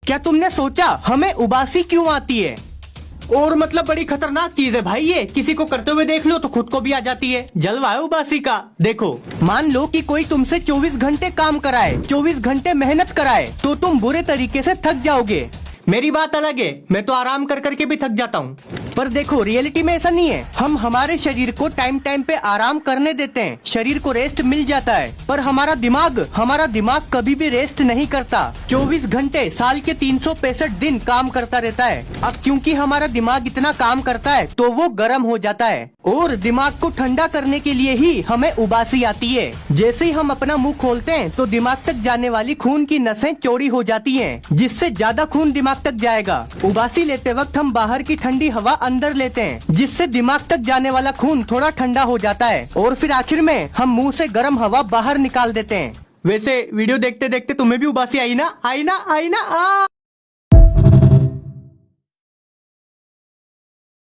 क्या तुमने सोचा हमें उबासी क्यों आती है? और मतलब बड़ी खतरनाक चीज है भाई ये, किसी को करते हुए देख लो तो खुद को भी आ जाती है। जलवा है उबासी का। देखो, मान लो कि कोई तुमसे 24 घंटे काम कराए, 24 घंटे मेहनत कराए, तो तुम बुरे तरीके से थक जाओगे। मेरी बात अलग है, मैं तो आराम कर करके भी थक जाता हूँ। पर देखो, रियलिटी में ऐसा नहीं है। हम हमारे शरीर को टाइम टाइम पे आराम करने देते हैं, शरीर को रेस्ट मिल जाता है। पर हमारा दिमाग कभी भी रेस्ट नहीं करता। 24 घंटे साल के 365 दिन काम करता रहता है। अब क्योंकि हमारा दिमाग इतना काम करता है तो वो गर्म हो जाता है, और दिमाग को ठंडा करने के लिए ही हमें उबासी आती है। जैसे ही हम अपना मुंह खोलते हैं तो दिमाग तक जाने वाली खून की नसें चौड़ी हो जाती हैं, जिससे ज्यादा खून दिमाग तक जाएगा। उबासी लेते वक्त हम बाहर की ठंडी हवा अंदर लेते हैं, जिससे दिमाग तक जाने वाला खून थोड़ा ठंडा हो जाता है, और फिर आखिर में हम मुंह से गर्म हवा बाहर निकाल देते हैं। वैसे वीडियो देखते देखते तुम्हें भी उबासी आई ना?